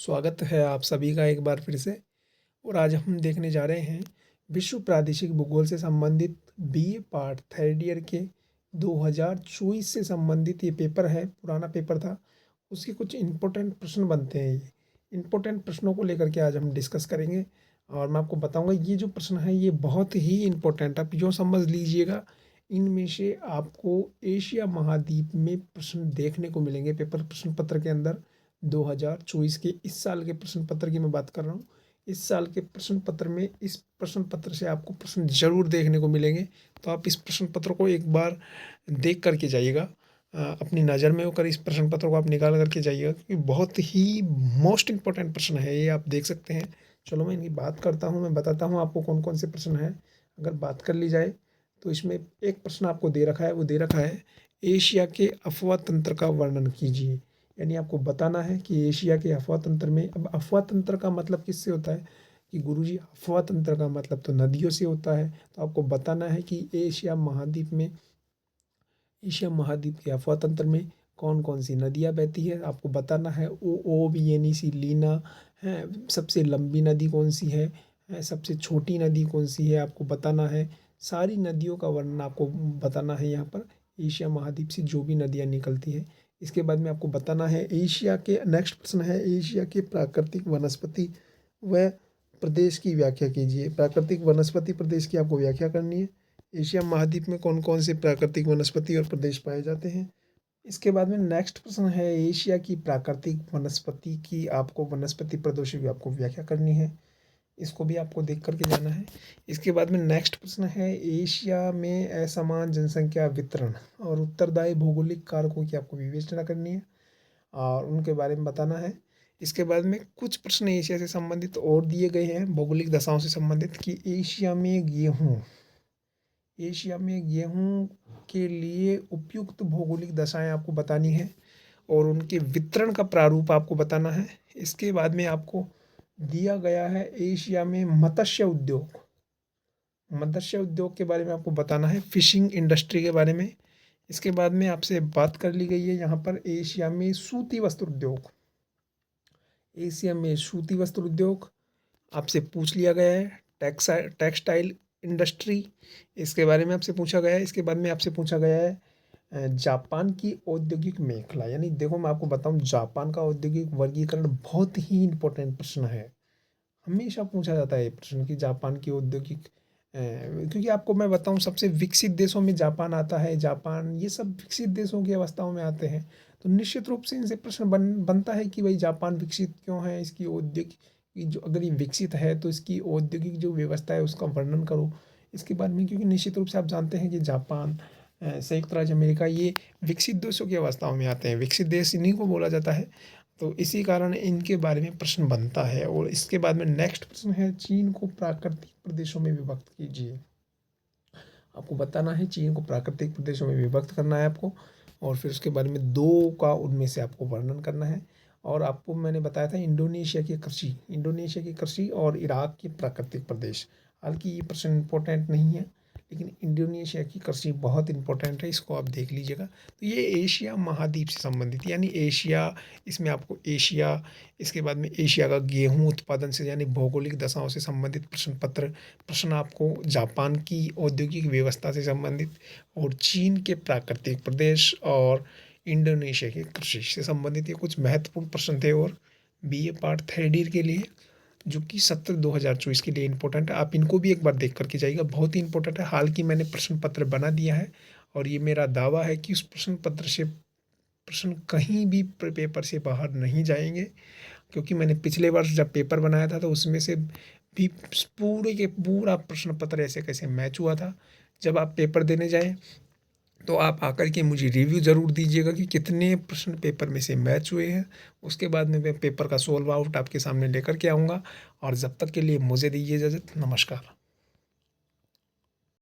स्वागत है आप सभी का एक बार फिर से। और आज हम देखने जा रहे हैं विश्व प्रादेशिक भूगोल से संबंधित बीए पार्ट थर्ड ईयर के 2024 से संबंधित ये पेपर है, पुराना पेपर था। उसके कुछ इम्पोर्टेंट प्रश्न बनते हैं। ये इम्पोर्टेंट प्रश्नों को लेकर के आज हम डिस्कस करेंगे और मैं आपको बताऊंगा ये जो प्रश्न है ये बहुत ही इम्पोर्टेंट, आप जो समझ लीजिएगा। इनमें से आपको एशिया महाद्वीप में प्रश्न देखने को मिलेंगे पेपर प्रश्न पत्र के अंदर। 2024 के इस साल के प्रश्न पत्र की मैं बात कर रहा हूँ। इस साल के प्रश्न पत्र में इस प्रश्न पत्र से आपको प्रश्न जरूर देखने को मिलेंगे। तो आप इस प्रश्न पत्र को एक बार देख करके जाइएगा, अपनी नज़र में होकर इस प्रश्न पत्र को आप निकाल करके जाइएगा, क्योंकि बहुत ही मोस्ट इम्पोर्टेंट प्रश्न है ये, आप देख सकते हैं। चलो मैं इनकी बात करता हूँ, मैं बताता हूँ आपको कौन कौन से प्रश्न हैं। अगर बात कर ली जाए तो इसमें एक प्रश्न आपको दे रखा है, वो दे रखा है एशिया के अफवाह तंत्र का वर्णन कीजिए। यानी आपको बताना है कि एशिया के अफवाह तंत्र में, अब अफवाह तंत्र का मतलब किससे होता है कि गुरुजी अफवाह तंत्र का मतलब तो नदियों से होता है। तो आपको बताना है कि एशिया महाद्वीप के अफवाह तंत्र में कौन कौन सी नदियाँ बहती है आपको बताना है। ओ बी यानी सी लीना है, सबसे लंबी नदी कौन सी है, सबसे छोटी नदी कौन सी है आपको बताना है। सारी नदियों का वर्णन आपको बताना है यहाँ पर, एशिया महाद्वीप से जो भी नदियाँ निकलती है। इसके बाद में आपको बताना है एशिया के, नेक्स्ट प्रश्न है एशिया के प्राकृतिक वनस्पति व प्रदेश की व्याख्या कीजिए। प्राकृतिक वनस्पति प्रदेश की आपको व्याख्या करनी है। एशिया महाद्वीप में कौन कौन से प्राकृतिक वनस्पति और प्रदेश पाए जाते हैं। इसके बाद में नेक्स्ट प्रश्न है एशिया की प्राकृतिक वनस्पति की, आपको वनस्पति प्रदेशों की आपको व्याख्या करनी है। इसको भी आपको देख करके जाना है। इसके बाद में नेक्स्ट प्रश्न है एशिया में असमान जनसंख्या वितरण और उत्तरदायी भौगोलिक कारकों की आपको विवेचना करनी है और उनके बारे में बताना है। इसके बाद में कुछ प्रश्न एशिया से संबंधित और दिए गए हैं, भौगोलिक दशाओं से संबंधित, कि एशिया में गेहूं के लिए उपयुक्त भौगोलिक दशाएं आपको बतानी है और उनके वितरण का प्रारूप आपको बताना है। इसके बाद में आपको दिया गया है एशिया में मत्स्य उद्योग के बारे में आपको बताना है, फिशिंग इंडस्ट्री के बारे में। इसके बाद में आपसे बात कर ली गई है यहाँ पर एशिया में सूती वस्त्र उद्योग आपसे पूछ लिया गया है। टेक्सटाइल इंडस्ट्री, इसके बारे में आपसे पूछा गया है। इसके बाद में आपसे पूछा गया है जापान की औद्योगिक मेखला। यानी देखो मैं आपको बताऊं, जापान का औद्योगिक वर्गीकरण बहुत ही इंपॉर्टेंट प्रश्न है, हमेशा पूछा जाता है ये प्रश्न कि जापान की औद्योगिक, क्योंकि आपको मैं बताऊं सबसे विकसित देशों में जापान आता है। जापान ये सब विकसित देशों की अवस्थाओं में आते हैं, तो निश्चित रूप से इनसे प्रश्न बनता है कि भाई जापान विकसित क्यों है, इसकी औद्योगिक जो, अगर ये विकसित है तो इसकी औद्योगिक जो व्यवस्था है उसका वर्णन करो। इसके बाद में, क्योंकि निश्चित रूप से आप जानते हैं कि जापान, संयुक्त राज्य अमेरिका, ये विकसित देशों की अवस्थाओं में आते हैं, विकसित देश इन्हीं को बोला जाता है। तो इसी कारण इनके बारे में प्रश्न बनता है। और इसके बाद में नेक्स्ट प्रश्न है चीन को प्राकृतिक प्रदेशों में विभक्त कीजिए। आपको बताना है चीन को प्राकृतिक प्रदेशों में विभक्त करना है आपको, और फिर उसके बारे में दो का उनमें से आपको वर्णन करना है। और आपको मैंने बताया था इंडोनेशिया की कृषि और इराक के प्राकृतिक प्रदेश। हालांकि ये प्रश्न इंपॉर्टेंट नहीं है, लेकिन इंडोनेशिया की कृषि बहुत इंपॉर्टेंट है, इसको आप देख लीजिएगा। तो ये एशिया महाद्वीप से संबंधित, यानी एशिया, इसमें आपको एशिया, इसके बाद में एशिया का गेहूं उत्पादन से यानी भौगोलिक दशाओं से संबंधित प्रश्न आपको जापान की औद्योगिक व्यवस्था से संबंधित, और चीन के प्राकृतिक प्रदेश और इंडोनेशिया की कृषि से संबंधित ये कुछ महत्वपूर्ण प्रश्न थे। और बीए पार्ट थर्ड ईयर के लिए, जो कि सत्र 2024 के लिए इंपॉर्टेंट है, आप इनको भी एक बार देख करके जाइएगा, बहुत ही इंपॉर्टेंट है। हाल की मैंने प्रश्न पत्र बना दिया है और ये मेरा दावा है कि उस प्रश्न पत्र से प्रश्न कहीं भी पेपर से बाहर नहीं जाएंगे, क्योंकि मैंने पिछले वर्ष जब पेपर बनाया था तो उसमें से भी पूरे के पूरा प्रश्न पत्र ऐसे कैसे मैच हुआ था। जब आप पेपर देने जाएं तो आप आकर के मुझे रिव्यू ज़रूर दीजिएगा कि कितने प्रश्न पेपर में से मैच हुए हैं। उसके बाद में मैं पेपर का सोल्व आउट आपके सामने लेकर के आऊँगा, और जब तक के लिए मुझे दीजिए इजाज़त। नमस्कार।